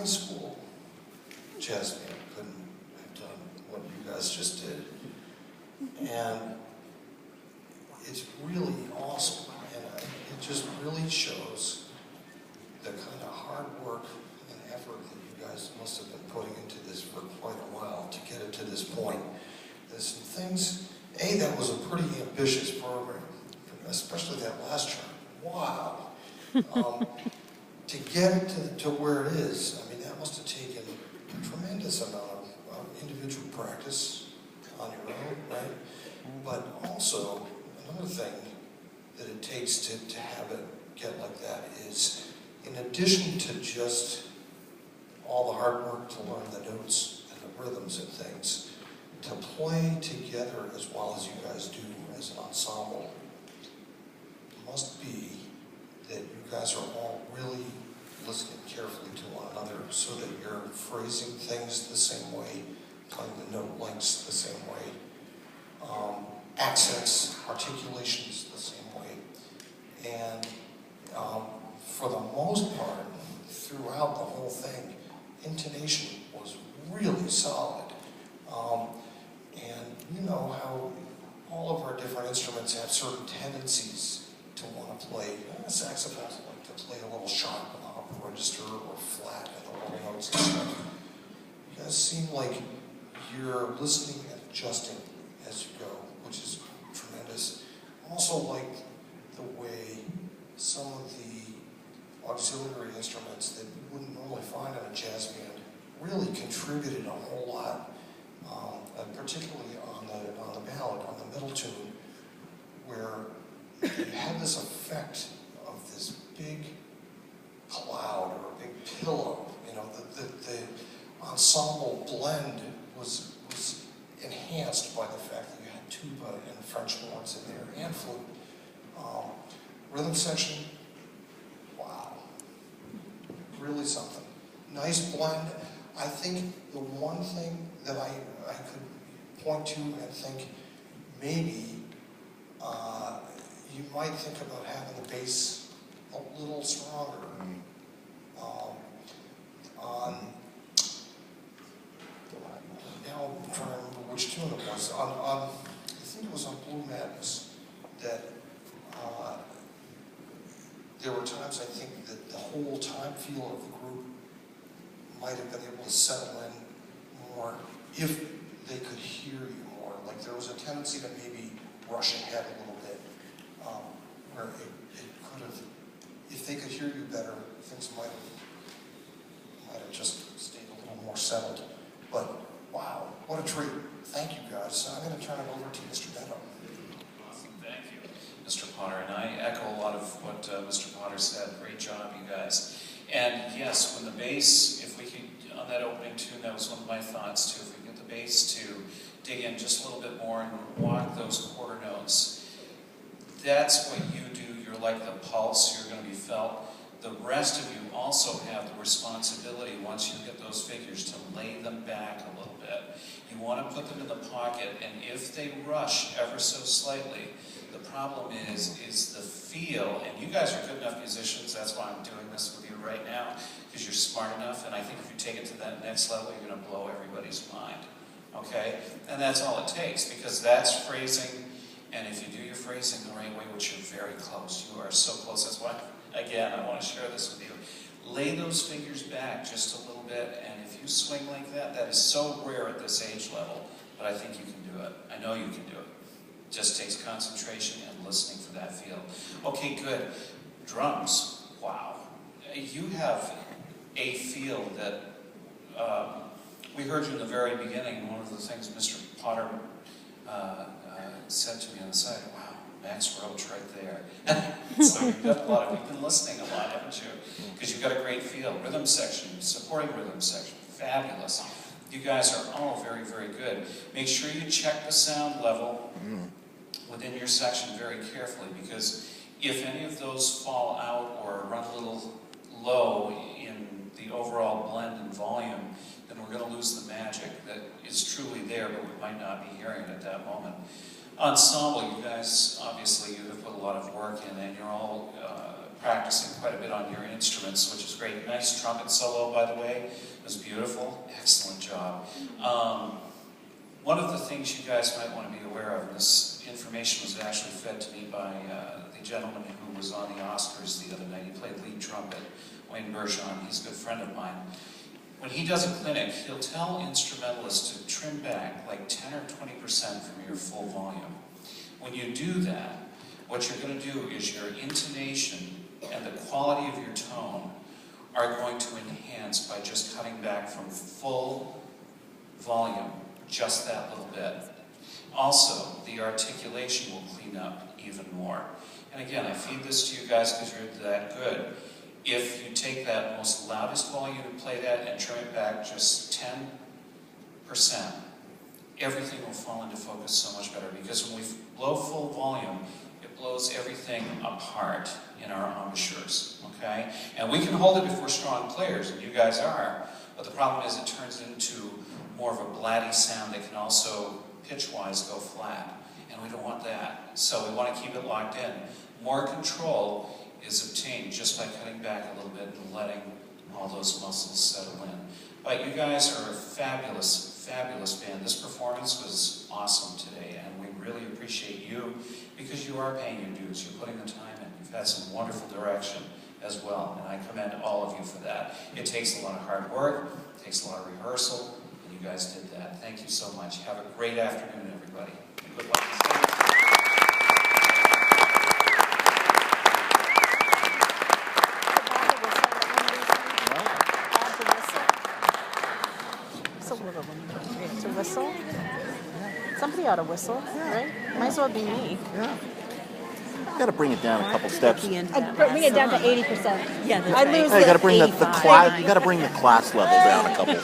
high school jazz band couldn't have done what you guys just did. And it's really awesome, and it just really shows the kind of hard work and effort that you guys must have been putting into this for quite a while to get it to this point. There's some things, that was a pretty ambitious program, especially that last chart. Wow. To get it to where it is, I mean, that must have taken a tremendous amount of individual practice on your own, right? But also, another thing that it takes to have it get like that is, in addition to just all the hard work to learn the notes and the rhythms and things, to play together as well as you guys do as an ensemble must be that you guys are all really listening carefully to one another so that you're phrasing things the same way, playing the note lengths the same way, accents, articulations the same way. And for the most part, throughout the whole thing, intonation was really solid. And you know how all of our different instruments have certain tendencies to want to play. Saxophones like to play a little sharp in the upper register or flat in the lower notes and stuff. You guys seem like you're listening and adjusting as you go, which is tremendous. Also like the way some of the auxiliary instruments that you wouldn't normally find in a jazz band really contributed a whole lot, particularly on the ballad, on the middle tune, where you had this effect of this big cloud or a big pillow. You know, the ensemble blend was enhanced by the fact that you had tuba and French horns in there and flute. Rhythm section, wow, really something. Nice blend. I think the one thing that I could point to and think maybe you might think about having the bass a little stronger. Now I'm trying to remember which tune it was. I think it was on Blue Madness that there were times I think that the whole time feel of the group might have been able to settle in more if they could hear you more. Like there was a tendency to maybe rush ahead a little bit, where it could have, if they could hear you better, things might have just stayed a little more settled. But wow, what a treat. Thank you guys. I'm going to turn it over to Mr. Benham. Awesome, thank you, Mr. Potter. And I echo a lot of what Mr. Potter said. Great job, you guys. And yes, when the bass, if we could, on that opening tune, that was one of my thoughts too, if we get the bass to dig in just a little bit more and walk those quarter notes, that's what you do. You're like the pulse, you're going to be felt. The rest of you also have the responsibility, once you get those figures, to lay them back a little bit. You want to put them in the pocket, and if they rush ever so slightly, the problem is the feel, and you guys are good enough musicians, that's why I'm doing this with you right now, because you're smart enough, and I think if you take it to that next level, you're going to blow everybody's mind, okay? And that's all it takes, because that's phrasing, and if you do your phrasing the right way, which you're very close, you are so close, that's why, again, I want to share this with you. Lay those fingers back just a little bit, and if you swing like that, that is so rare at this age level, but I think you can do it. I know you can do it. It just takes concentration and listening for that feel. Okay, good. Drums, wow. You have a feel that, we heard you in the very beginning, one of the things Mr. Potter said to me on the side, wow, Max Roach right there. So you've been listening a lot, haven't you? Because you've got a great feel. Rhythm section, supporting rhythm section, fabulous. You guys are all very, very good. Make sure you check the sound level within your section very carefully, because if any of those fall out or run a little low in the overall blend and volume, then we're going to lose the magic that is truly there, but we might not be hearing it at that moment. Ensemble, you guys, obviously, you have put a lot of work in, and you're all practicing quite a bit on your instruments, which is great. Nice trumpet solo, by the way. It was beautiful. Excellent job. One of the things you guys might want to be aware of, and this information was actually fed to me by the gentleman who was on the Oscars the other night. He played lead trumpet, Wayne Bergeron. He's a good friend of mine. When he does a clinic, he'll tell instrumentalists to trim back like 10 or 20% from your full volume. When you do that, what you're going to do is your intonation and the quality of your tone are going to enhance by just cutting back from full volume, just that little bit. Also, the articulation will clean up even more. And again, I feed this to you guys because you're that good. If you take that most loudest volume and play that and trim it back just 10%, everything will fall into focus so much better, because when we blow full volume, it blows everything apart in our embouchures, okay? And we can hold it if we're strong players, and you guys are, but the problem is it turns into more of a blatty sound that can also, pitch-wise, go flat, and we don't want that. So we want to keep it locked in. More control is obtained just by cutting back a little bit and letting all those muscles settle in. But you guys are a fabulous, fabulous band. This performance was awesome today, and we really appreciate you because you are paying your dues. You're putting the time in. You've had some wonderful direction as well, and I commend all of you for that. It takes a lot of hard work, it takes a lot of rehearsal, and you guys did that. Thank you so much. Have a great afternoon, everybody. And good luck. To whistle? Somebody ought to whistle, right? Might as well be me. Yeah. Got to bring it down a couple steps. Bring it down to 80%. Yeah, that's I right. lose Hey, you got to bring the 85. class. You got to bring the class level down a couple.